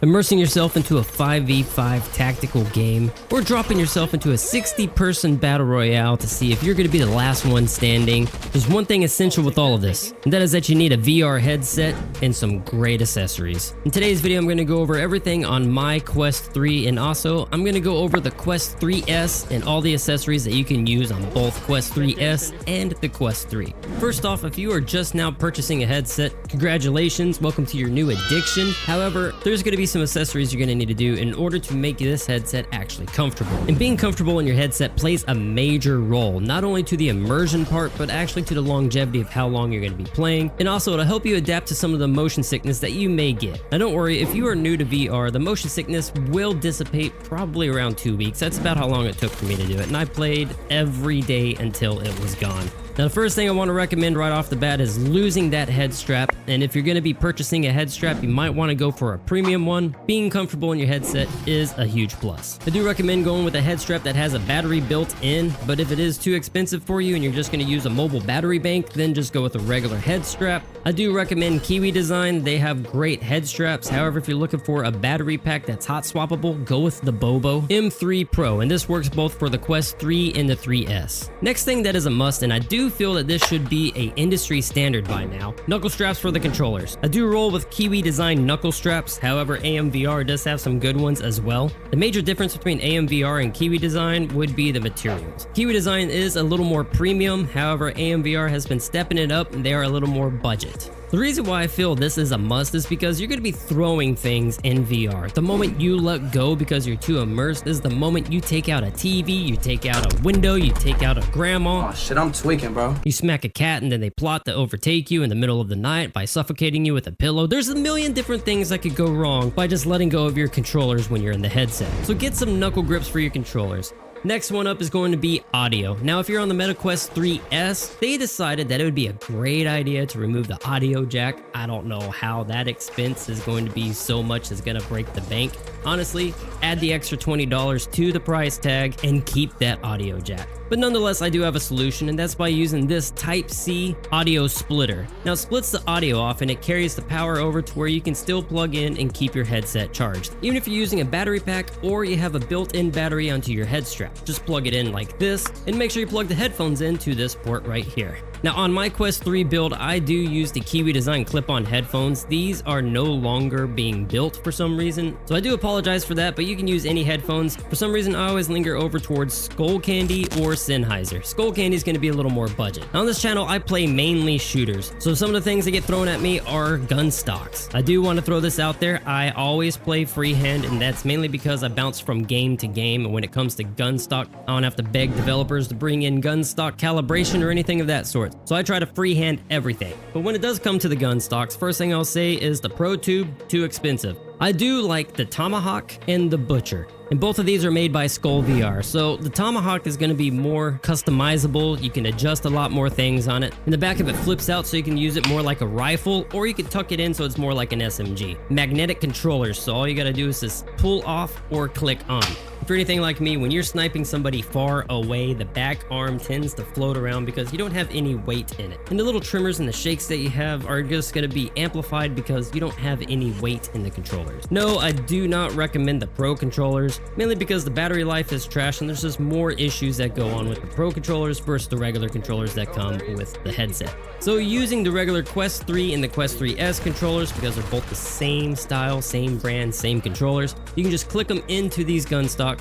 Immersing yourself into a 5v5 tactical game, or dropping yourself into a 60-person battle royale to see if you're going to be the last one standing. There's one thing essential with all of this, and that is that you need a VR headset and some great accessories. In today's video, I'm going to go over everything on my Quest 3, and also I'm going to go over the Quest 3S and all the accessories that you can use on both Quest 3S and the Quest 3. First off, if you are just now purchasing a headset, congratulations, welcome to your new addiction. However, there's going to be some accessories you're going to need to do in order to make this headset actually comfortable. And being comfortable in your headset plays a major role, not only to the immersion part, but actually to the longevity of how long you're going to be playing, and also it'll help you adapt to some of the motion sickness that you may get. Now don't worry, if you are new to VR, the motion sickness will dissipate probably around 2 weeks. That's about how long it took for me to do it, and I played every day until it was gone. Now the first thing I want to recommend right off the bat is losing that head strap, and if you're going to be purchasing a head strap, you might want to go for a premium one. Being comfortable in your headset is a huge plus. I do recommend going with a head strap that has a battery built in, but if it is too expensive for you and you're just going to use a mobile battery bank, then just go with a regular head strap. I do recommend Kiwi Design. They have great head straps. However, if you're looking for a battery pack that's hot swappable, go with the Bobo M3 Pro, and this works both for the Quest 3 and the 3S. Next thing that is a must, and I do feel that this should be a industry standard by now, knuckle straps for the controllers. I do roll with Kiwi Design knuckle straps, however AMVR does have some good ones as well. The major difference between AMVR and Kiwi Design would be the materials. Kiwi Design is a little more premium, however AMVR has been stepping it up and they are a little more budget. The reason why I feel this is a must is because you're going to be throwing things in VR. The moment you let go because you're too immersed is the moment you take out a TV, you take out a window, you take out a grandma. Oh shit, I'm tweaking, bro. You smack a cat and then they plot to overtake you in the middle of the night by suffocating you with a pillow. There's a million different things that could go wrong by just letting go of your controllers when you're in the headset. So get some knuckle grips for your controllers. Next one up is going to be audio. Now, if you're on the MetaQuest 3S, they decided that it would be a great idea to remove the audio jack. I don't know how that expense is going to be so much it's going to break the bank. Honestly, add the extra $20 to the price tag and keep that audio jack. But nonetheless, I do have a solution, and that's by using this Type-C audio splitter. Now, it splits the audio off and it carries the power over to where you can still plug in and keep your headset charged. Even if you're using a battery pack or you have a built-in battery onto your head strap, just plug it in like this and make sure you plug the headphones into this port right here. Now on my Quest 3 build, I do use the Kiwi Design clip-on headphones. These are no longer being built for some reason, so I do apologize for that, but you can use any headphones. For some reason, I always linger over towards Skull Candy or Sennheiser. Skull Candy is going to be a little more budget. Now on this channel, I play mainly shooters, so some of the things that get thrown at me are gun stocks. I do want to throw this out there. I always play freehand, and that's mainly because I bounce from game to game, and when it comes to gun stock, I don't have to beg developers to bring in gun stock calibration or anything of that sort. So I try to freehand everything. But when it does come to the gun stocks, first thing I'll say is the Pro Tube, too expensive. I do like the Tomahawk and the Butcher, and both of these are made by TacticalVR. So the Tomahawk is going to be more customizable. You can adjust a lot more things on it. And the back of it flips out so you can use it more like a rifle, or you can tuck it in so it's more like an SMG. Magnetic controllers, so all you got to do is just pull off or click on. If you're anything like me, when you're sniping somebody far away, the back arm tends to float around because you don't have any weight in it. And the little trimmers and the shakes that you have are just going to be amplified because you don't have any weight in the controllers. No, I do not recommend the Pro controllers, mainly because the battery life is trash and there's just more issues that go on with the Pro controllers versus the regular controllers that come with the headset. So using the regular Quest 3 and the Quest 3S controllers, because they're both the same style, same brand, same controllers, you can just click them into these gun stocks.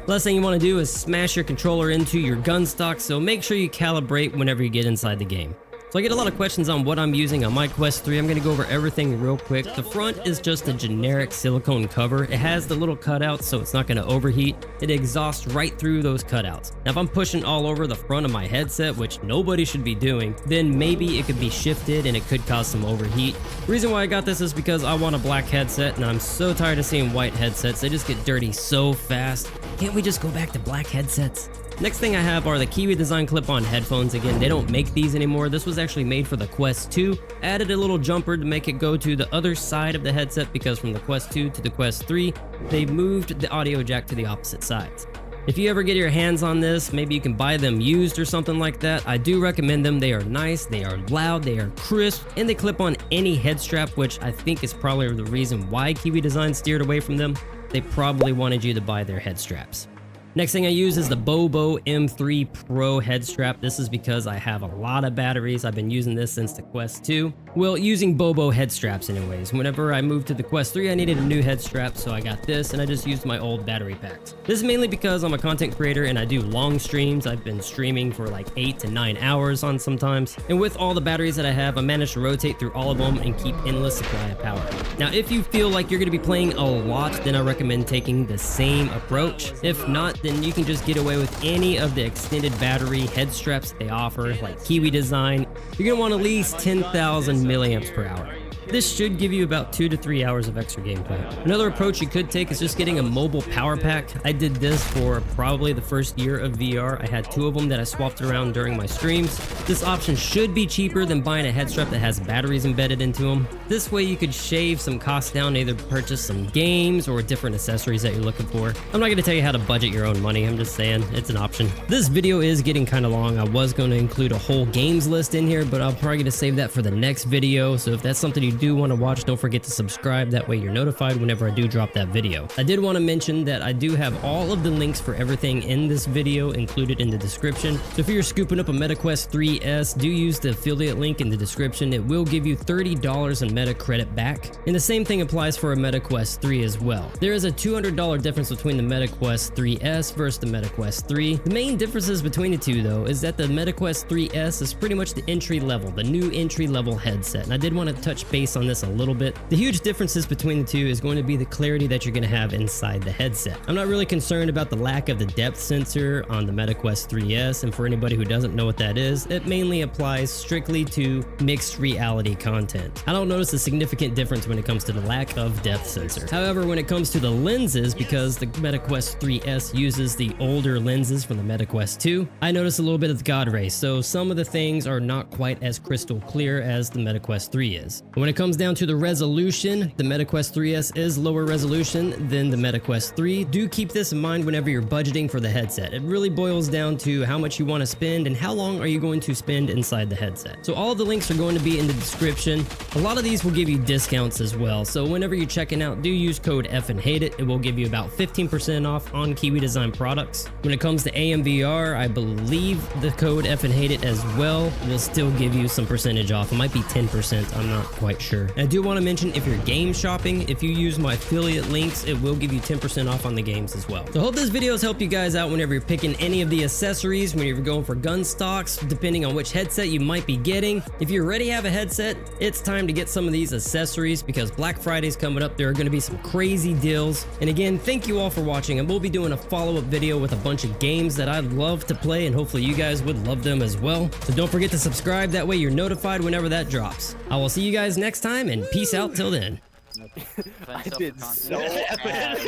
Last thing you want to do is smash your controller into your gun stock, so make sure you calibrate whenever you get inside the game. So I get a lot of questions on what I'm using on my Quest 3. I'm going to go over everything real quick. The front is just a generic silicone cover. It has the little cutouts so it's not going to overheat. It exhausts right through those cutouts. Now if I'm pushing all over the front of my headset, which nobody should be doing, then maybe it could be shifted and it could cause some overheat. The reason why I got this is because I want a black headset and I'm so tired of seeing white headsets. They just get dirty so fast. Can't we just go back to black headsets? Next thing I have are the Kiwi Design clip-on headphones. Again, they don't make these anymore. This was actually made for the Quest 2. Added a little jumper to make it go to the other side of the headset because from the Quest 2 to the Quest 3, they moved the audio jack to the opposite sides. If you ever get your hands on this, maybe you can buy them used or something like that. I do recommend them. They are nice, they are loud, they are crisp, and they clip on any head strap, which I think is probably the reason why Kiwi Design steered away from them. They probably wanted you to buy their head straps. Next thing I use is the Bobo M3 Pro head strap. This is because I have a lot of batteries. I've been using this since the Quest 2. Well, using Bobo head straps anyways. Whenever I moved to the Quest 3, I needed a new head strap, so I got this, and I just used my old battery packs. This is mainly because I'm a content creator and I do long streams. I've been streaming for like 8 to 9 hours on sometimes. And with all the batteries that I have, I managed to rotate through all of them and keep endless supply of power. Now, if you feel like you're going to be playing a lot, then I recommend taking the same approach. If not, then you can just get away with any of the extended battery head straps they offer, like Kiwi Design. You're going to want at least 10,000 milliamps per hour. This should give you about 2 to 3 hours of extra gameplay. Another approach you could take is just getting a mobile power pack. I did this for probably the first year of VR. I had 2 of them that I swapped around during my streams. This option should be cheaper than buying a head strap that has batteries embedded into them. This way you could shave some costs down, either purchase some games or different accessories that you're looking for. I'm not going to tell you how to budget your own money. I'm just saying it's an option. This video is getting kind of long. I was going to include a whole games list in here, but I'm probably going to save that for the next video. So if that's something you do want to watch, don't forget to subscribe. That way you're notified whenever I do drop that video. I did want to mention that I do have all of the links for everything in this video included in the description. So if you're scooping up a MetaQuest 3S, do use the affiliate link in the description. It will give you $30 in meta credit back. And the same thing applies for a MetaQuest 3 as well. There is a $200 difference between the MetaQuest 3S versus the MetaQuest 3. The main differences between the two though is that the MetaQuest 3S is pretty much the entry level, the new entry level headset. And I did want to touch base on this a little bit. The huge differences between the two is going to be the clarity that you're going to have inside the headset. I'm not really concerned about the lack of the depth sensor on the MetaQuest 3S, and for anybody who doesn't know what that is, it mainly applies strictly to mixed reality content. I don't notice a significant difference when it comes to the lack of depth sensor. However, when it comes to the lenses, because the MetaQuest 3S uses the older lenses from the MetaQuest 2, I notice a little bit of the God rays, so some of the things are not quite as crystal clear as the MetaQuest 3 is. When it comes down to the resolution, the MetaQuest 3S is lower resolution than the MetaQuest 3. Do keep this in mind whenever you're budgeting for the headset. It really boils down to how much you want to spend and how long are you going to spend inside the headset. So all of the links are going to be in the description. A lot of these will give you discounts as well. So whenever you're checking out, do use code FandHateIt. It will give you about 15% off on Kiwi Design products. When it comes to AMVR, I believe the code FandHateIt as well will still give you some percentage off. It might be 10%. I'm not quite sure. I do want to mention, if you're game shopping, if you use my affiliate links, it will give you 10% off on the games as well. So I hope this video has helped you guys out whenever you're picking any of the accessories, when you're going for gun stocks, depending on which headset you might be getting. If you already have a headset, it's time to get some of these accessories because Black Friday's coming up. There are going to be some crazy deals. And again, thank you all for watching, and we'll be doing a follow-up video with a bunch of games that I'd love to play, and hopefully you guys would love them as well. So don't forget to subscribe. That way you're notified whenever that drops. I will see you guys next time, and peace out till then. I did so bad.